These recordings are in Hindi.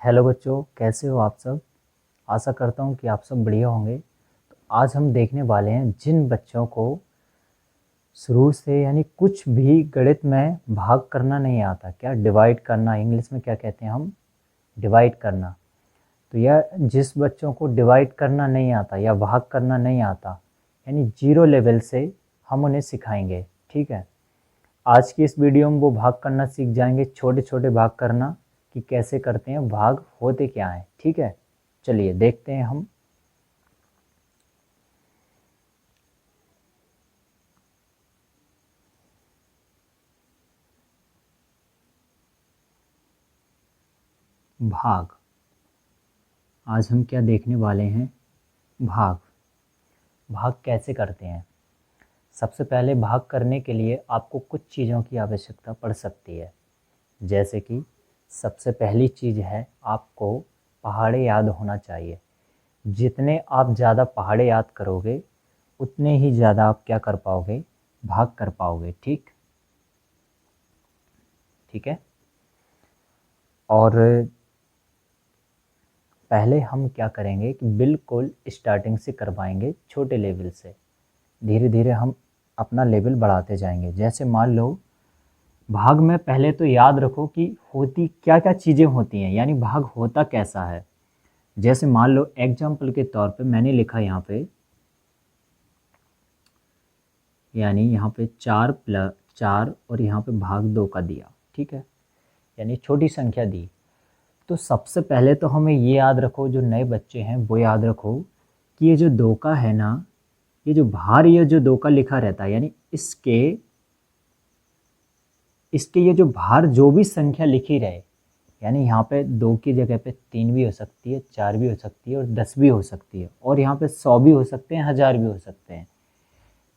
हेलो बच्चों, कैसे हो आप सब। आशा करता हूँ कि आप सब बढ़िया होंगे। तो आज हम देखने वाले हैं जिन बच्चों को शुरू से यानी कुछ भी गणित में भाग करना नहीं आता, क्या डिवाइड करना, इंग्लिश में क्या कहते हैं हम, डिवाइड करना। तो यह जिस बच्चों को डिवाइड करना नहीं आता या भाग करना नहीं आता, यानी जीरो लेवल से हम उन्हें सिखाएंगे। ठीक है, आज की इस वीडियो में वो भाग करना सीख जाएंगे, छोटे छोटे भाग करना कि कैसे करते हैं, भाग होते क्या हैं। ठीक है, चलिए देखते हैं हम। भाग, आज हम क्या देखने वाले हैं, भाग। भाग कैसे करते हैं। सबसे पहले भाग करने के लिए आपको कुछ चीज़ों की आवश्यकता पड़ सकती है, जैसे कि सबसे पहली चीज़ है आपको पहाड़े याद होना चाहिए। जितने आप ज़्यादा पहाड़े याद करोगे उतने ही ज़्यादा आप क्या कर पाओगे, भाग कर पाओगे। ठीक ठीक है। और पहले हम क्या करेंगे कि बिल्कुल स्टार्टिंग से करवाएंगे, छोटे लेवल से। धीरे धीरे हम अपना लेवल बढ़ाते जाएंगे। जैसे मान लो भाग में पहले तो याद रखो कि होती क्या क्या चीज़ें होती हैं, यानी भाग होता कैसा है। जैसे मान लो एग्जाम्पल के तौर पे मैंने लिखा यहाँ पे, यानी यहाँ पे 4+4 और यहाँ पे भाग 2 का दिया। ठीक है, यानी छोटी संख्या दी। तो सबसे पहले तो हमें ये याद रखो, जो नए बच्चे हैं वो याद रखो कि ये जो 2 का है ना, ये जो बाहर ये जो 2 का लिखा रहता है, यानी इसके इसके ये जो बाहर जो भी संख्या लिखी रहे, यानी यहाँ पे 2 की जगह पे 3 भी हो सकती है, 4 भी हो सकती है और 10 भी हो सकती है, और यहाँ पे 100 भी हो सकते हैं, 1000 भी हो सकते हैं।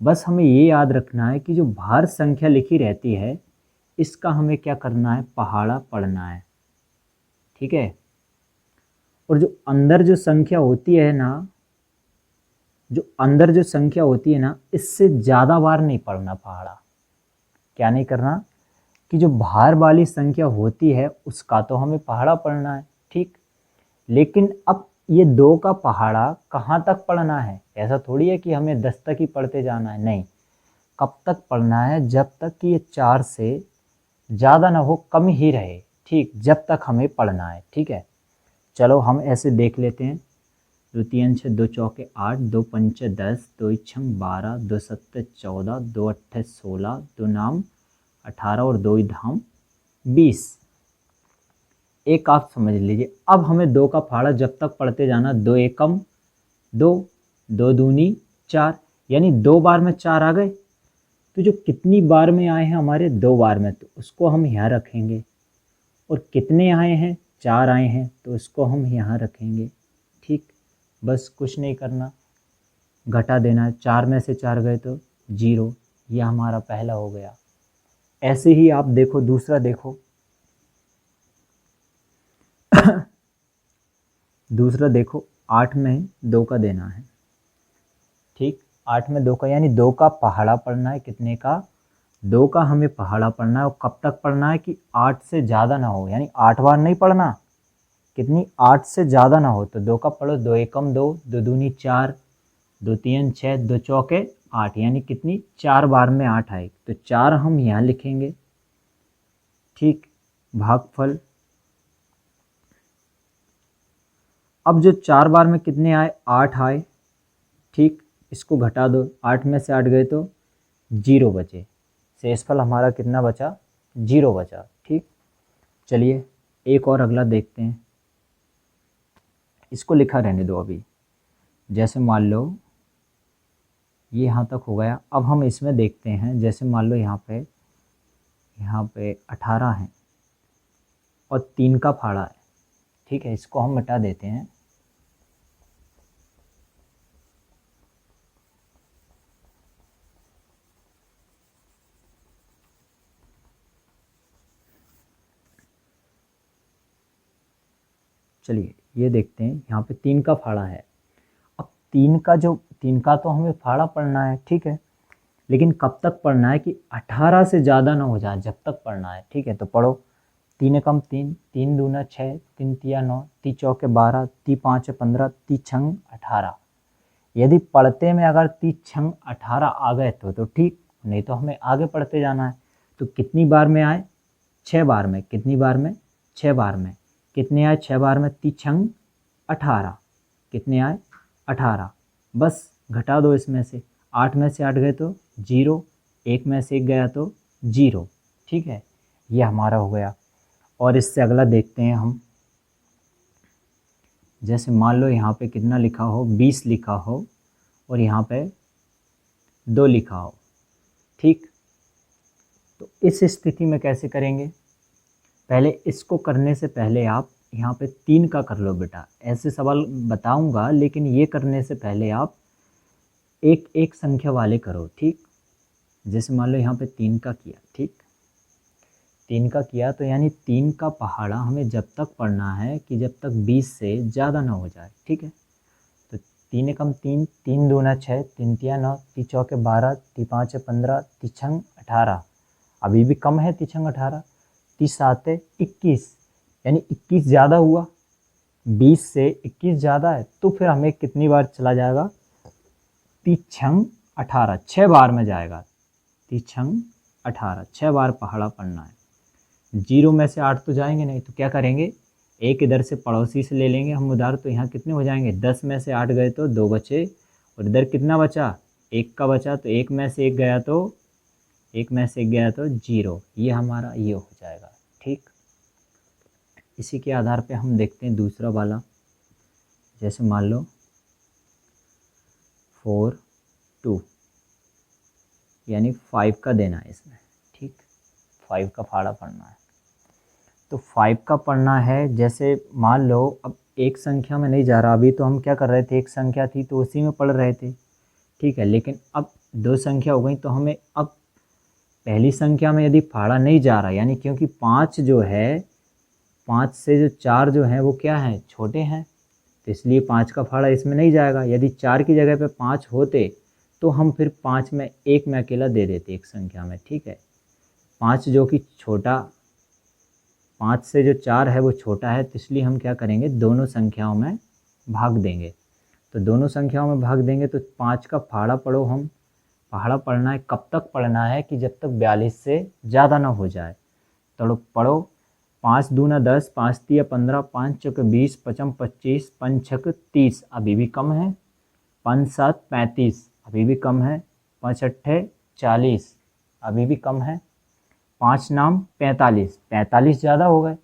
बस हमें ये याद रखना है कि जो बाहर संख्या लिखी रहती है इसका हमें क्या करना है, पहाड़ा पढ़ना है। ठीक है। और जो अंदर जो संख्या होती है ना, जो अंदर जो संख्या होती है ना, इससे ज़्यादा बार नहीं पढ़ना पहाड़ा। क्या नहीं करना कि जो बाहर वाली संख्या होती है उसका तो हमें पहाड़ा पढ़ना है। ठीक, लेकिन अब ये 2 का पहाड़ा कहाँ तक पढ़ना है, ऐसा थोड़ी है कि हमें 10 तक ही पढ़ते जाना है। नहीं, कब तक पढ़ना है, जब तक कि ये 4 से ज़्यादा ना हो, कम ही रहे। ठीक, जब तक हमें पढ़ना है। ठीक है, चलो हम ऐसे देख लेते हैं। 2 3 6 2 चौके 8, 2 पंचे 10, 2 छंग 12, 2 सत्ते 14, 2 अट्ठे 16, 2 नाम 18 और 2 धाम 20। एक आप समझ लीजिए, अब हमें 2 का फाड़ा जब तक पढ़ते जाना, 2 एकम 2, 2 दूनी 4, यानी 2 बार में 4 आ गए। तो जो कितनी बार में आए हैं हमारे, 2 बार में, तो उसको हम यहाँ रखेंगे। और कितने आए हैं, 4 आए हैं, तो उसको हम यहाँ रखेंगे। ठीक, बस कुछ नहीं करना, घटा देना है। 4 में से 4 गए तो 0, यह हमारा पहला हो गया। ऐसे ही आप देखो, दूसरा देखो। दूसरा देखो, 8 में 2 का देना है। ठीक, 8 में 2 का, यानी 2 का पहाड़ा पढ़ना है। कितने का, 2 का हमें पहाड़ा पढ़ना है। और कब तक पढ़ना है कि 8 से ज़्यादा ना हो, यानी 8 बार नहीं पढ़ना। कितनी, 8 से ज़्यादा ना हो। तो 2 का पढ़ो, 2 एकम 2, 2 दूनी 4, 2 तीन 6, 2 चौके 8, यानी कितनी, 4 बार में 8 आए, तो 4 हम यहाँ लिखेंगे। ठीक, भागफल। अब जो 4 बार में कितने आए, 8 आए। ठीक, इसको घटा दो, 8 में से 8 गए तो 0 बचे। शेषफल हमारा कितना बचा, 0 बचा। ठीक, चलिए एक और अगला देखते हैं। इसको लिखा रहने दो अभी। जैसे मान लो ये यहाँ तक हो गया। अब हम इसमें देखते हैं, जैसे मान लो यहाँ पे 18 है और 3 का फाड़ा है। ठीक है, इसको हम मिटा देते हैं। चलिए ये देखते हैं, यहाँ पे 3 का फाड़ा है। अब 3 का तो हमें फाड़ा पढ़ना है। ठीक है, लेकिन कब तक पढ़ना है कि 18 से ज़्यादा ना हो जाए, जब तक पढ़ना है। ठीक है, तो पढ़ो, तीन एकम तीन, तीन दूना 6, तीन तिया 9, ती चौके 12, ती 5 15, ती छंग 18। यदि पढ़ते में अगर ती छंग 18 आ गए तो ठीक, नहीं तो हमें आगे पढ़ते जाना है। तो कितनी बार में आए? 6 बार में। कितनी बार में? 6 बार में। कितने आए 6 बार में? ती छंग 18। कितने आए? 18। बस घटा दो इसमें से, 8 में से 8 गए तो 0, 1 में से 1 गया तो 0। ठीक है, ये हमारा हो गया। और इससे अगला देखते हैं हम। जैसे मान लो यहाँ पे कितना लिखा हो, 20 लिखा हो और यहाँ पे 2 लिखा हो। ठीक, तो इस स्थिति में कैसे करेंगे? पहले इसको करने से पहले आप यहाँ पे 3 का कर लो बेटा। ऐसे सवाल बताऊंगा, लेकिन ये करने से पहले आप एक एक संख्या वाले करो। ठीक, जैसे मान लो यहाँ पे 3 का किया। ठीक, 3 का किया तो यानी 3 का पहाड़ा हमें जब तक पढ़ना है कि जब तक 20 से ज़्यादा ना हो जाए। ठीक है, तो 3 एकम 3, 3 दूना 6, 3 तिया 9, ती चौके 12, ती 5 15, ती छंग 18। अभी भी कम है ती छंग 18। ती 7 21, यानी 21 ज़्यादा हुआ। 20 से 21 ज़्यादा है तो फिर हमें कितनी बार चला जाएगा? ती छंग 18, 6 बार में जाएगा। ती छंग 18, 6 बार पहाड़ा पढ़ना है। 0 में से 8 तो जाएंगे नहीं, तो क्या करेंगे? एक इधर से पड़ोसी से ले लेंगे हम उधार, तो यहाँ कितने हो जाएंगे? 10 में से 8 गए तो 2 बचे, और इधर कितना बचा? 1 का बचा, तो 1 में से 1 गया तो 0। ये हमारा ये हो जाएगा। ठीक, इसी के आधार पे हम देखते हैं दूसरा वाला। जैसे मान लो 4 2, यानी 5 का देना है इसमें। ठीक, 5 का फाड़ा पढ़ना है। तो 5 का पढ़ना है। जैसे मान लो अब एक संख्या में नहीं जा रहा, अभी तो हम क्या कर रहे थे, एक संख्या थी तो उसी में पढ़ रहे थे। ठीक है, लेकिन अब 2 संख्या हो गई तो हमें अब पहली संख्या में यदि फाड़ा नहीं जा रहा, यानी क्योंकि 5 जो है, 5 से जो 4 जो हैं वो क्या हैं? छोटे हैं, तो इसलिए 5 का फाड़ा इसमें नहीं जाएगा। यदि 4 की जगह पे 5 होते तो हम फिर 5 में 1 में अकेला दे देते एक संख्या में। ठीक है, 5 जो कि छोटा, 5 से जो 4 है वो छोटा है, तो इसलिए हम क्या करेंगे? दोनों संख्याओं में भाग देंगे। तो दोनों संख्याओं में भाग देंगे तो 5 का फाड़ा पढ़ो। हम पहाड़ा पढ़ना है, कब तक पढ़ना है? कि जब तक 42 से ज़्यादा ना हो जाए। तो पढ़ो, 5 दूना 10, 5 तिया 15, 5 चौके 20, 5 25, 5 छक 30, अभी भी कम है। 5 7 35, अभी भी कम है। 5 अट्ठे 40, अभी भी कम है। 5 नाम 45, 45 ज़्यादा हो गए।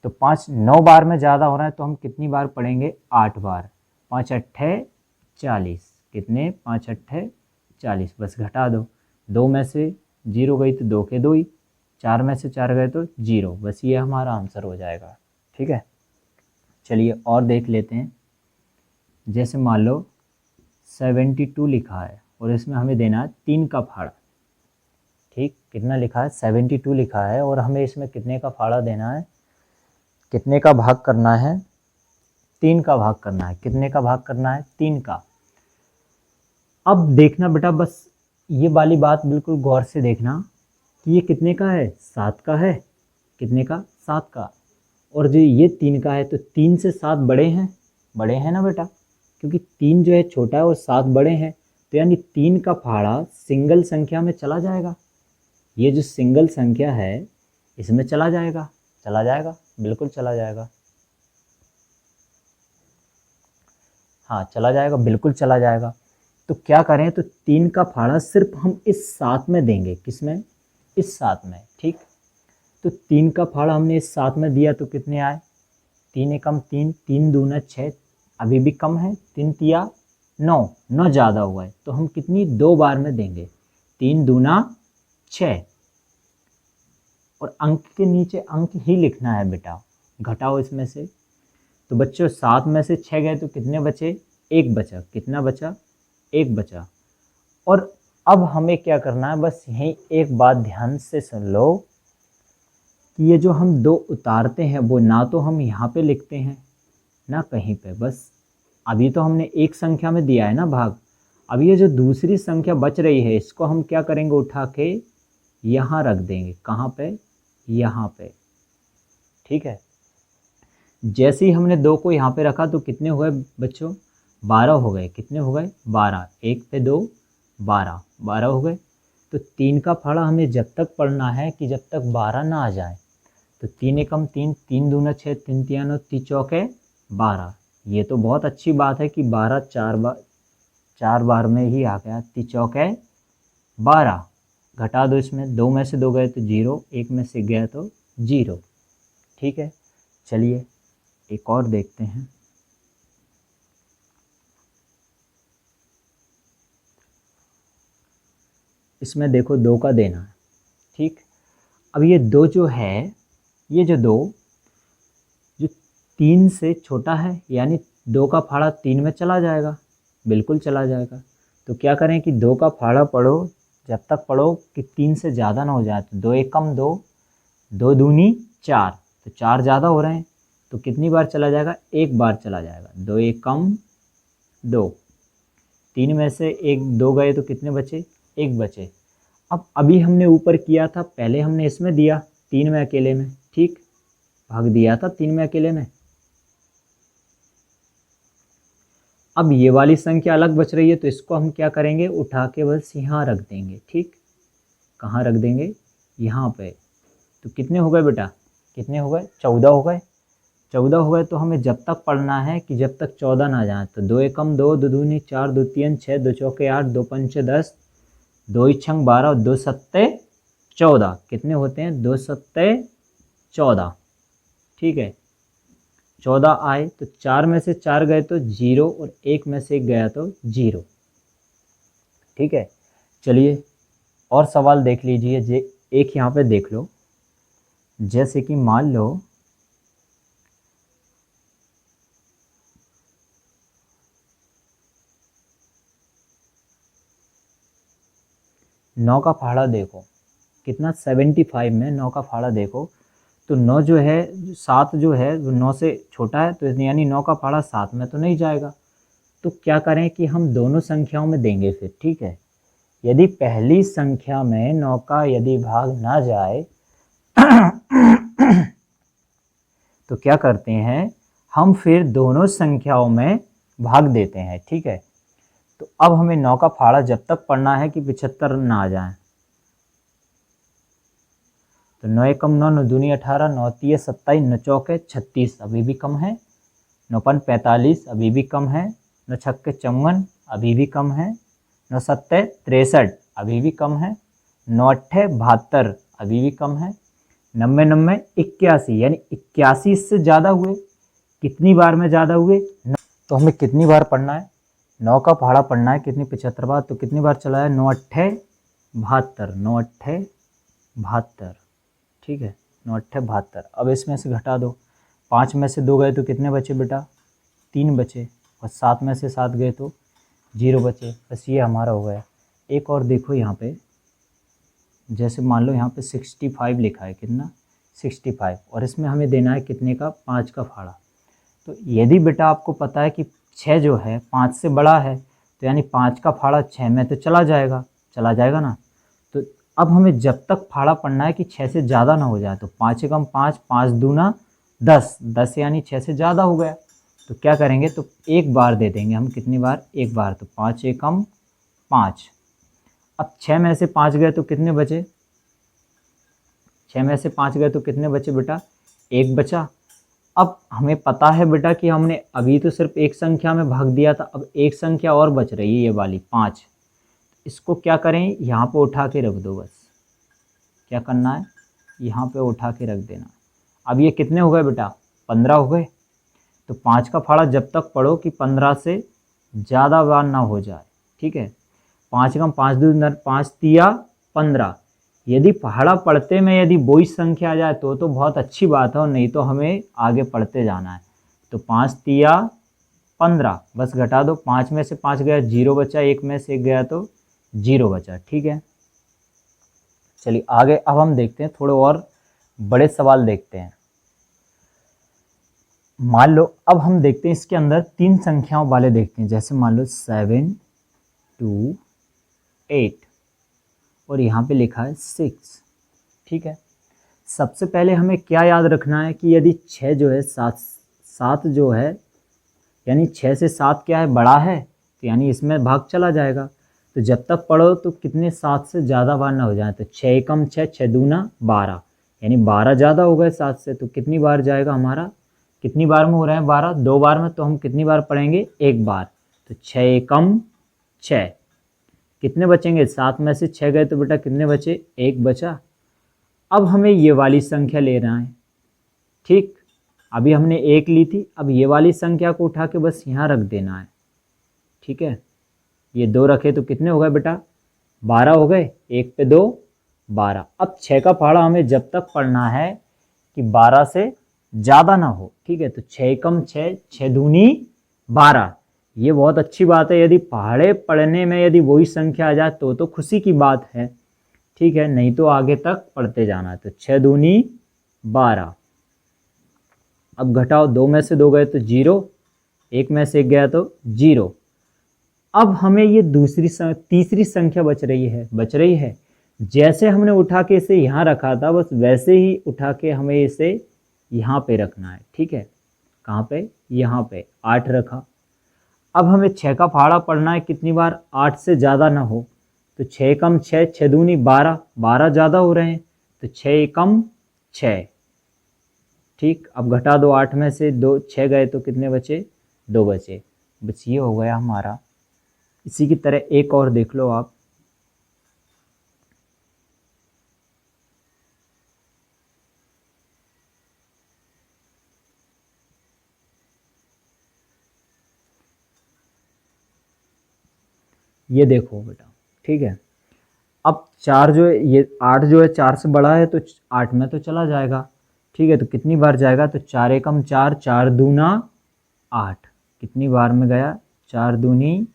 तो 5 9 बार में ज़्यादा हो रहा है, तो हम कितनी बार पढ़ेंगे? 8 बार। 5 अट्ठे 40, कितने? 5 अट्ठे 40। बस घटा दो, 2 में से 0 गई तो 2 के 2 ही, 4 में से 4 गए तो 0। बस ये हमारा आंसर हो जाएगा। ठीक है, चलिए और देख लेते हैं। जैसे मान लो 72 लिखा है और इसमें हमें देना है 3 का फाड़ा। ठीक, कितना लिखा है? 72 लिखा है और हमें इसमें कितने का फाड़ा देना है? कितने का भाग करना है? 3 का भाग करना है। कितने का भाग करना है? 3 का। अब देखना बेटा, बस ये वाली बात बिल्कुल गौर से देखना कि ये कितने का है? 7 का है। कितने का? 7 का। और जो ये 3 का है, तो 3 से 7 बड़े हैं। बड़े हैं ना बेटा, क्योंकि 3 जो है छोटा है और 7 बड़े हैं, तो यानी 3 का फाड़ा सिंगल संख्या में चला जाएगा। ये जो सिंगल संख्या है इसमें चला जाएगा। चला जाएगा, बिल्कुल चला जाएगा। हाँ, चला जाएगा, बिल्कुल चला जाएगा। तो क्या करें? तो 3 का फाड़ा सिर्फ हम इस 7 में देंगे। किसमें? इस 7 में। ठीक, तो 3 का फाड़ा हमने इस 7 में दिया तो कितने आए? 3 एकम 3, 3 दूना 6, अभी भी कम है। 3 तिया 9, 9 ज़्यादा हुआ है, तो हम कितनी? 2 बार में देंगे। 3 दूना 6, और अंक के नीचे अंक ही लिखना है बेटा, घटाओ इसमें से। तो बच्चों 7 में से 6 गए तो कितने बचे? 1 बचा। कितना बचा? 1 बचा। और अब हमें क्या करना है? बस यहीं एक बात ध्यान से सुन लो कि ये जो हम 2 उतारते हैं वो ना तो हम यहाँ पे लिखते हैं ना कहीं पे। बस अभी तो हमने एक संख्या में दिया है ना भाग। अब ये जो दूसरी संख्या बच रही है इसको हम क्या करेंगे? उठा के यहाँ रख देंगे। कहाँ पे? यहाँ पे। ठीक है। जैसे ही हमने 2 को यहाँ पे रखा तो कितने हो गए बच्चों, 12 हो गए। कितने हो गए, 12। 1 पे 2 12, 12 हो गए। तो 3 का फाड़ा हमें जब तक पढ़ना है कि जब तक 12 ना आ जाए। तो 3 एकम 3, 3 दूना 6, 3 तिया 9, 3 चौके 12। ये तो बहुत अच्छी बात है कि 12 4 बार में ही आ गया। 3 चौके 12। घटा दो इसमें, 2 में से 2 गए तो 0, 1 में से गया तो 0। ठीक है, चलिए एक और देखते हैं। इसमें देखो 2 का देना है। ठीक, अब ये 2 जो है, ये जो 2 जो 3 से छोटा है, यानी 2 का फाड़ा 3 में चला जाएगा, बिल्कुल चला जाएगा। तो क्या करें कि 2 का फाड़ा पढ़ो, जब तक पढ़ो कि 3 से ज़्यादा ना हो जाए। तो 2 एकम 2, 2 दूनी 4, तो 4 ज़्यादा हो रहे हैं, तो कितनी बार चला जाएगा, 1 बार चला जाएगा। 2 एकम 2, 3 में से 1 2 गए तो कितने बचे, 1 बचे। अब अभी हमने ऊपर किया था, पहले हमने इसमें दिया 3 में अकेले में, ठीक, भाग दिया था 3 में अकेले में। अब ये वाली संख्या अलग बच रही है, तो इसको हम क्या करेंगे, उठा के बस यहाँ रख देंगे। ठीक, कहाँ रख देंगे, यहाँ पे। तो कितने हो गए बेटा, कितने हो गए, 14 हो गए। 14 हो गए तो हमें जब तक पढ़ना है कि जब तक 14 ना जाए। तो 2 एकम 2, 2 दूनी 4, 2 तीन 6, 2 चौके 8, 2 पंचे 10, 2 इछंग 12 और 2 सत्ते 14। कितने होते हैं, 2 सत्ते 14। ठीक है, 14 आए तो 4 में से 4 गए तो 0 और 1 में से 1 गया तो 0। ठीक है, चलिए और सवाल देख लीजिए। एक यहाँ पे देख लो, जैसे कि मान लो नौ का फाड़ा देखो कितना, 75 में 9 का फाड़ा देखो। तो 9 जो है, 7 जो है वो 9 से छोटा है, तो यानी 9 का फाड़ा 7 में तो नहीं जाएगा। तो क्या करें कि हम दोनों संख्याओं में देंगे फिर। ठीक है, यदि पहली संख्या में 9 का यदि भाग ना जाए तो क्या करते हैं, हम फिर दोनों संख्याओं में भाग देते हैं। ठीक है, तो अब हमें 9 का फाड़ा जब तक पढ़ना है कि 75 ना आ जाए। तो 9 एकम 9, 9 दूनी 18, 9 तिये 27, 9 चौके 36, अभी भी कम है। 9 पन 45, अभी भी कम है। 9 छक्के 54, अभी भी कम है। 9 सत्ते 63, अभी भी कम है। 9 अट्ठे 72, अभी भी कम है। 90 90 81, यानी 81 इससे ज़्यादा हुए। कितनी बार में ज़्यादा हुए, तो हमें कितनी बार पढ़ना है, 9 का फाड़ा पढ़ना है कितनी, 75 बार। तो कितनी बार चला है, 9 अट्ठे 72, 9 अट्ठे 72। ठीक है, 9 अट्ठे 72। अब इसमें से घटा दो, 5 में से 2 गए तो कितने बचे बेटा, 3 बचे। और 7 में से 7 गए तो 0 बचे। बस ये हमारा हो गया। एक और देखो यहाँ पे, जैसे मान लो यहाँ पे 65 लिखा है, कितना, 65, और इसमें हमें देना है कितने का, 5 का फाड़ा। तो यदि बेटा आपको पता है कि 6 जो है 5 से बड़ा है, तो यानी 5 का फाड़ा 6 में तो चला जाएगा ना। तो अब हमें जब तक फाड़ा पढ़ना है कि 6 से ज़्यादा ना हो जाए। तो 5 एकम 5, 5 दूना 10, 10 यानी 6 से ज़्यादा हो गया। तो क्या करेंगे, तो एक बार दे देंगे हम। कितनी बार, एक बार। तो 5 एकम 5। अब 6 में से 5 गए तो कितने बचे, 6 में से 5 गए तो कितने बचे बेटा, 1 बचा। अब हमें पता है बेटा कि हमने अभी तो सिर्फ एक संख्या में भाग दिया था, अब एक संख्या और बच रही है, ये वाली 5। इसको क्या करें, यहाँ पे उठा के रख दो। बस क्या करना है, यहाँ पे उठा के रख देना। अब ये कितने हो गए बेटा, 15 हो गए। तो 5 का फाड़ा जब तक पढ़ो कि 15 से ज़्यादा बार ना हो जाए। ठीक है, 5 एकम 5 दूनी 5 तिया 15। यदि पहाड़ा पढ़ते में यदि वही संख्या आ जाए तो बहुत अच्छी बात है, और नहीं तो हमें आगे पढ़ते जाना है। तो 5 तिया 15, बस घटा दो। 5 में से 5 गया 0 बचा, 1 में से 1 गया तो 0 बचा। ठीक है, चलिए आगे अब हम देखते हैं, थोड़े और बड़े सवाल देखते हैं। मान लो अब हम देखते हैं इसके अंदर 3 संख्याओं वाले देखते हैं। जैसे मान लो 7 2 8 और यहाँ पे लिखा है 6। ठीक है, सबसे पहले हमें क्या याद रखना है कि यदि 6 जो है 7 जो है, यानी 6 से 7 क्या है, बड़ा है, तो यानी इसमें भाग चला जाएगा। तो जब तक पढ़ो तो कितने 7 से ज़्यादा बार ना हो जाए। तो 6 एकम 6, 6 दूना 12, यानी 12 ज़्यादा हो गए 7 से। तो कितनी बार जाएगा हमारा, कितनी बार में हो रहे हैं 12, 2 बार में, तो हम कितनी बार पढ़ेंगे, 1 बार। तो 6 एकम 6, कितने बचेंगे, 7 में से 6 गए तो बेटा कितने बचे, 1 बचा। अब हमें ये वाली संख्या लेना है, ठीक। अभी हमने 1 ली थी, अब ये वाली संख्या को उठा के बस यहाँ रख देना है, ठीक है। ये 2 रखे तो कितने हो गए बेटा, 12 हो गए, 1 पे 2, 12। अब 6 का पहाड़ा हमें जब तक पढ़ना है कि 12 से ज़्यादा ना हो, ठीक है। तो 6 एकम 6, 6 दूनी 12। ये बहुत अच्छी बात है, यदि पहाड़े पढ़ने में यदि वही संख्या आ जाए तो खुशी की बात है, ठीक है। नहीं तो आगे तक पढ़ते जाना। तो 6 दूनी 12। अब घटाओ, 2 में से 2 गए तो 0, 1 में से 1 गया तो 0। अब हमें ये तीसरी संख्या बच रही है। जैसे हमने उठा के इसे यहाँ रखा था, बस वैसे ही उठा के हमें इसे यहाँ पे रखना है, ठीक है। कहाँ पे, यहाँ पे 8 रखा। अब हमें 6 का पहाड़ा पढ़ना है कितनी बार, 8 से ज़्यादा ना हो। तो 6 एकम 6, 6 दूनी 12, 12 ज़्यादा हो रहे हैं, तो 6 एकम 6, ठीक। अब घटा दो, 8 में से 2 6 गए तो कितने बचे, 2 बचे। बस ये हो गया हमारा। इसी की तरह एक और देख लो आप, ये देखो बेटा, ठीक है। अब 4 जो है, ये 8 जो है 4 से बड़ा है, तो 8 में तो चला जाएगा, ठीक है। तो कितनी बार जाएगा, तो 4 एकम 4, 4 दूना 8, कितनी बार में गया, 4 दूनी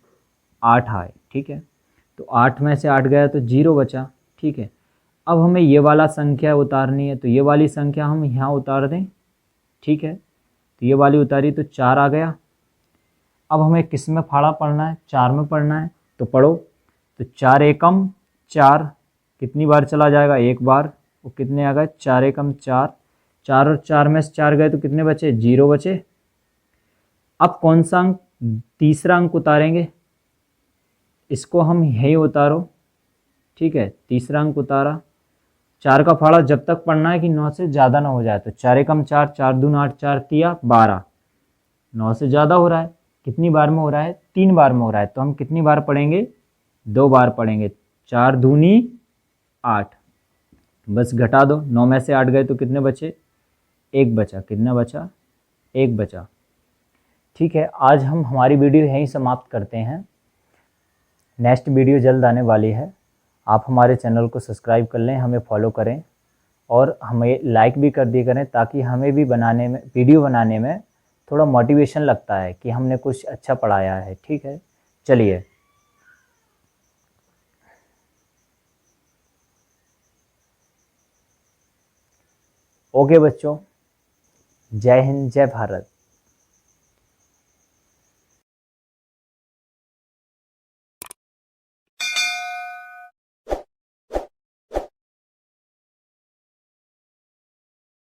8 आए, ठीक है। तो 8 में से 8 गया तो 0 बचा, ठीक है। अब हमें ये वाला संख्या उतारनी है, तो ये वाली संख्या हम यहाँ उतार दें, ठीक है। तो ये वाली उतारी तो 4 आ गया। अब हमें किस में फाड़ा पढ़ना है, 4 में पढ़ना है, तो पढ़ो। तो 4 एकम 4, कितनी बार चला जाएगा, 1 बार। वो कितने आ गए, 4 एकम 4, 4 और 4 में से 4 गए तो कितने बचे, 0 बचे। अब कौन सा अंक, तीसरा अंक उतारेंगे, इसको हम यहीं उतारो, ठीक है। तीसरा अंक उतारा। 4 का फाड़ा जब तक पढ़ना है कि 9 से ज़्यादा ना हो जाए। तो 4 एकम 4, 4 दून 8, 4 तिया 12, 9 से ज़्यादा हो रहा है। कितनी बार में हो रहा है, 3 बार में हो रहा है। तो हम कितनी बार पढ़ेंगे, 2 बार पढ़ेंगे। 4 दूनी 8, बस घटा दो, 9 में से 8 गए तो कितने बचे, 1 बचा। कितना बचा, 1 बचा, ठीक है। आज हम हमारी वीडियो यहीं समाप्त करते हैं। नेक्स्ट वीडियो जल्द आने वाली है। आप हमारे चैनल को सब्सक्राइब कर लें, हमें फॉलो करें और हमें लाइक भी कर दिया करें, ताकि हमें भी बनाने में, वीडियो बनाने में थोड़ा मोटिवेशन लगता है कि हमने कुछ अच्छा पढ़ाया है, ठीक है। चलिए, ओके बच्चों, जय हिंद, जय भारत।